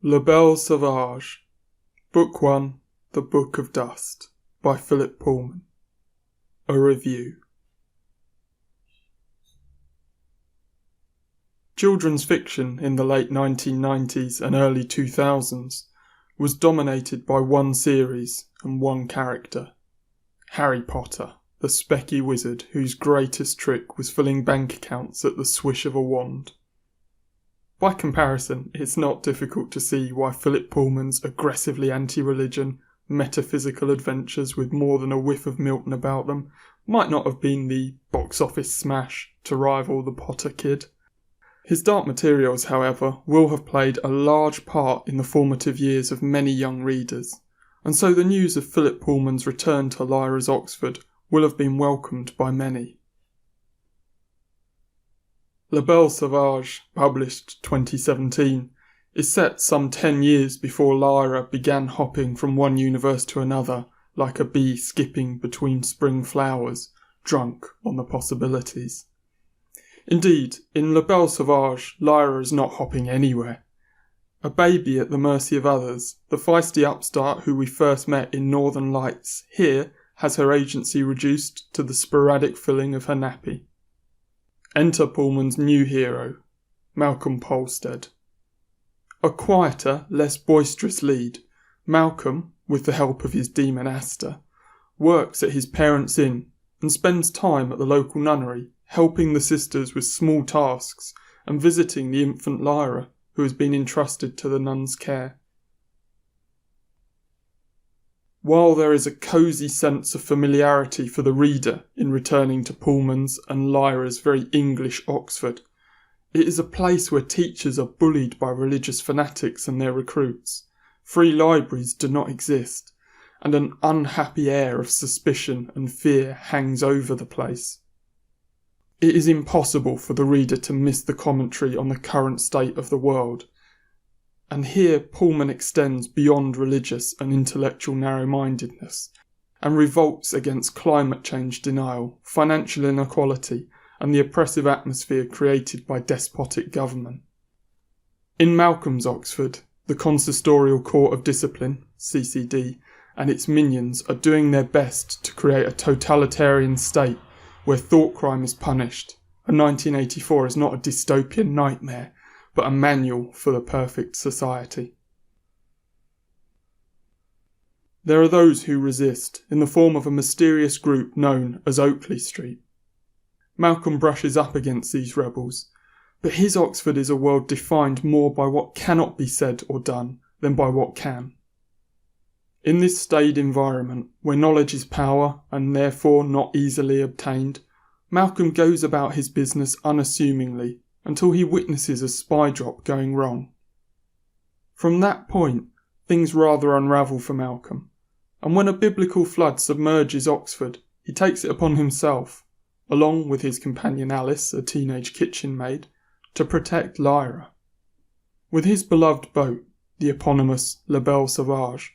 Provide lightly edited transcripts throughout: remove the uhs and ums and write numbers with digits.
Belle Sauvage, Book 1, The Book of Dust, by Phillip Pullman. A review. Children's fiction in the late 1990s and early 2000s was dominated by one series and one character. Harry Potter, the specky wizard whose greatest trick was filling bank accounts at the swish of a wand. By comparison, it's not difficult to see why Phillip Pullman's aggressively anti-religion, metaphysical adventures with more than a whiff of Milton about them might not have been the box office smash to rival The Potter Kid. His dark materials, however, will have played a large part in the formative years of many young readers, and so the news of Phillip Pullman's return to Lyra's Oxford will have been welcomed by many. Belle Sauvage, published 2017, is set some 10 years before Lyra began hopping from one universe to another like a bee skipping between spring flowers, drunk on the possibilities. Indeed, in Belle Sauvage, Lyra is not hopping anywhere. A baby at the mercy of others, the feisty upstart who we first met in Northern Lights here has her agency reduced to the sporadic filling of her nappy. Enter Pullman's new hero, Malcolm Polstead. A quieter, less boisterous lead, Malcolm, with the help of his demon Asta, works at his parents' inn and spends time at the local nunnery, helping the sisters with small tasks and visiting the infant Lyra, who has been entrusted to the nun's care. While there is a cosy sense of familiarity for the reader in returning to Pullman's and Lyra's very English Oxford, it is a place where teachers are bullied by religious fanatics and their recruits, free libraries do not exist, and an unhappy air of suspicion and fear hangs over the place. It is impossible for the reader to miss the commentary on the current state of the world, and here Pullman extends beyond religious and intellectual narrow-mindedness and revolts against climate change denial, financial inequality, and the oppressive atmosphere created by despotic government. In Malcolm's Oxford, the Consistorial Court of Discipline, CCD, and its minions are doing their best to create a totalitarian state where thought crime is punished, and 1984 is not a dystopian nightmare, but a manual for the perfect society. There are those who resist, in the form of a mysterious group known as Oakley Street. Malcolm brushes up against these rebels, but his Oxford is a world defined more by what cannot be said or done than by what can. In this staid environment, where knowledge is power and therefore not easily obtained, Malcolm goes about his business unassumingly, until he witnesses a spy drop going wrong. From that point, things rather unravel for Malcolm, and when a biblical flood submerges Oxford, he takes it upon himself, along with his companion Alice, a teenage kitchen maid, to protect Lyra. With his beloved boat, the eponymous Belle Sauvage,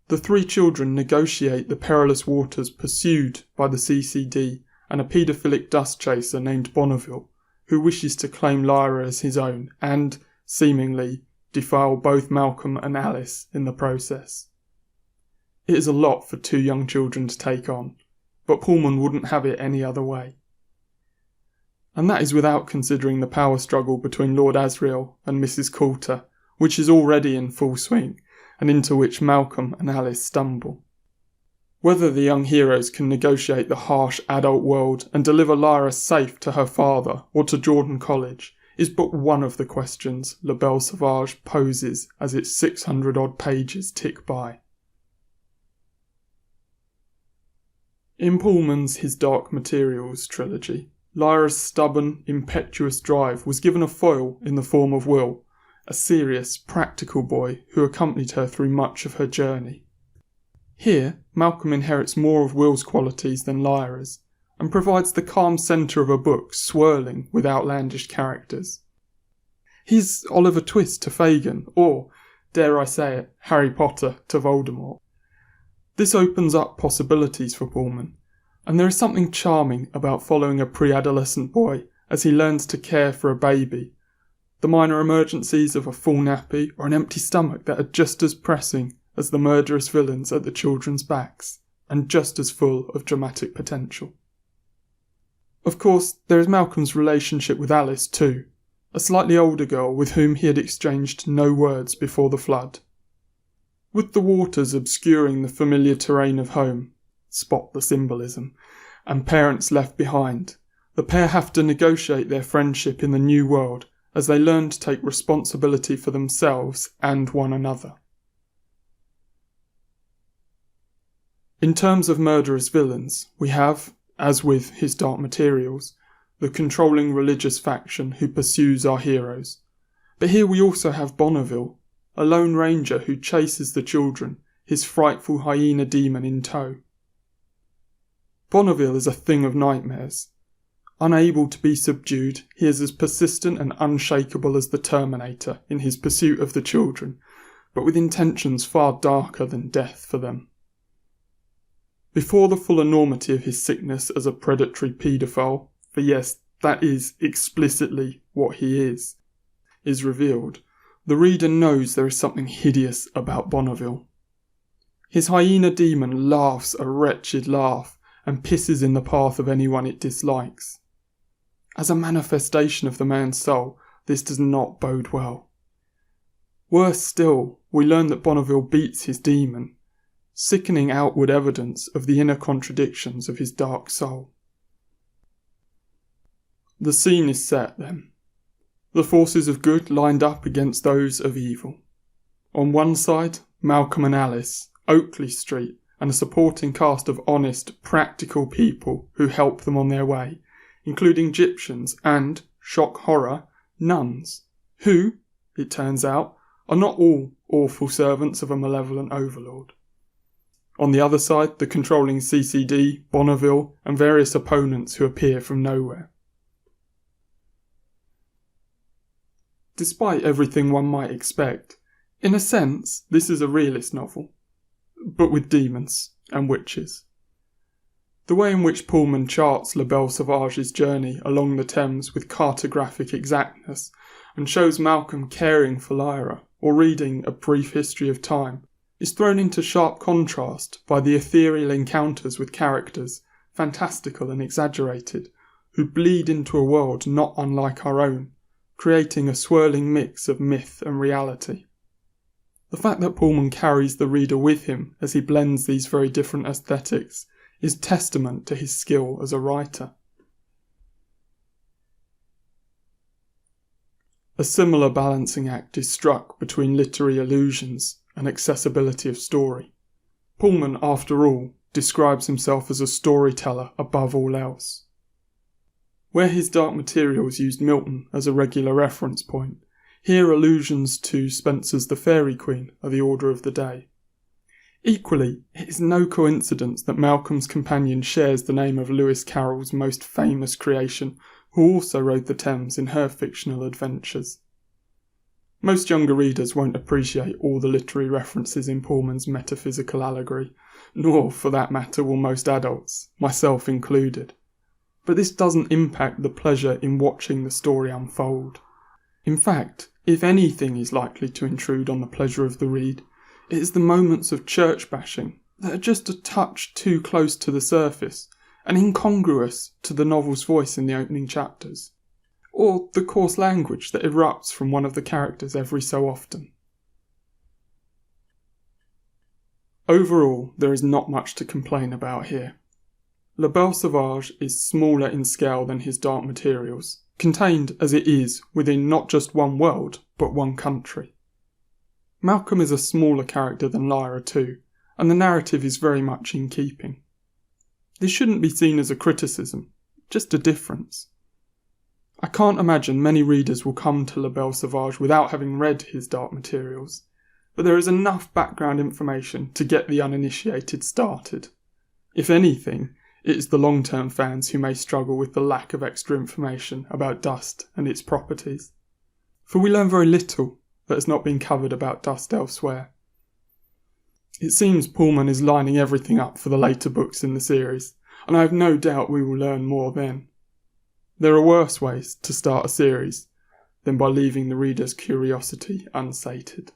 the three children negotiate the perilous waters pursued by the CCD and a paedophilic dust chaser named Bonneville, who wishes to claim Lyra as his own and, seemingly, defile both Malcolm and Alice in the process. It is a lot for two young children to take on, but Pullman wouldn't have it any other way. And that is without considering the power struggle between Lord Asriel and Mrs. Coulter, which is already in full swing, and into which Malcolm and Alice stumble. Whether the young heroes can negotiate the harsh adult world and deliver Lyra safe to her father or to Jordan College is but one of the questions Belle Sauvage poses as its 600-odd pages tick by. In Pullman's His Dark Materials trilogy, Lyra's stubborn, impetuous drive was given a foil in the form of Will, a serious, practical boy who accompanied her through much of her journey. Here, Malcolm inherits more of Will's qualities than Lyra's, and provides the calm centre of a book swirling with outlandish characters. He's Oliver Twist to Fagin, or, dare I say it, Harry Potter to Voldemort. This opens up possibilities for Pullman, and there is something charming about following a pre-adolescent boy as he learns to care for a baby, the minor emergencies of a full nappy or an empty stomach that are just as pressing as the murderous villains at the children's backs, and just as full of dramatic potential. Of course, there is Malcolm's relationship with Alice too, a slightly older girl with whom he had exchanged no words before the flood. With the waters obscuring the familiar terrain of home, spot the symbolism, and parents left behind, the pair have to negotiate their friendship in the new world as they learn to take responsibility for themselves and one another. In terms of murderous villains, we have, as with his Dark Materials, the controlling religious faction who pursues our heroes. But here we also have Bonneville, a lone ranger who chases the children, his frightful hyena demon in tow. Bonneville is a thing of nightmares. Unable to be subdued, he is as persistent and unshakable as the Terminator in his pursuit of the children, but with intentions far darker than death for them. Before the full enormity of his sickness as a predatory paedophile, for yes, that is explicitly what he is revealed, the reader knows there is something hideous about Bonneville. His hyena demon laughs a wretched laugh and pisses in the path of anyone it dislikes. As a manifestation of the man's soul, this does not bode well. Worse still, we learn that Bonneville beats his demon, sickening outward evidence of the inner contradictions of his dark soul. The scene is set then. The forces of good lined up against those of evil. On one side, Malcolm and Alice, Oakley Street, and a supporting cast of honest, practical people who help them on their way, including Egyptians and, shock horror, nuns, who, it turns out, are not all awful servants of a malevolent overlord. On the other side, the controlling CCD, Bonneville, and various opponents who appear from nowhere. Despite everything one might expect, in a sense, this is a realist novel, but with demons and witches. The way in which Pullman charts La Belle Sauvage's journey along the Thames with cartographic exactness and shows Malcolm caring for Lyra or reading A Brief History of Time is thrown into sharp contrast by the ethereal encounters with characters, fantastical and exaggerated, who bleed into a world not unlike our own, creating a swirling mix of myth and reality. The fact that Pullman carries the reader with him as he blends these very different aesthetics is testament to his skill as a writer. A similar balancing act is struck between literary allusions and accessibility of story. Pullman, after all, describes himself as a storyteller above all else. Where his Dark Materials used Milton as a regular reference point, here allusions to Spenser's The Fairy Queen are the order of the day. Equally, it is no coincidence that Malcolm's companion shares the name of Lewis Carroll's most famous creation, who also rode the Thames in her fictional adventures. Most younger readers won't appreciate all the literary references in Pullman's metaphysical allegory, nor, for that matter, will most adults, myself included. But this doesn't impact the pleasure in watching the story unfold. In fact, if anything is likely to intrude on the pleasure of the read, it is the moments of church bashing that are just a touch too close to the surface and incongruous to the novel's voice in the opening chapters, or the coarse language that erupts from one of the characters every so often. Overall, there is not much to complain about here. La Belle Sauvage is smaller in scale than his Dark Materials, contained as it is within not just one world, but one country. Malcolm is a smaller character than Lyra too, and the narrative is very much in keeping. This shouldn't be seen as a criticism, just a difference. I can't imagine many readers will come to La Belle Sauvage without having read his Dark Materials, but there is enough background information to get the uninitiated started. If anything, it is the long-term fans who may struggle with the lack of extra information about dust and its properties. For we learn very little that has not been covered about dust elsewhere. It seems Pullman is lining everything up for the later books in the series, and I have no doubt we will learn more then. There are worse ways to start a series. than by leaving the reader's curiosity unsated.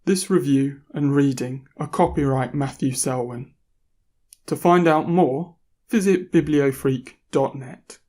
This review and reading are copyright Matthew Selwyn. To find out more, visit bibliofreak.net.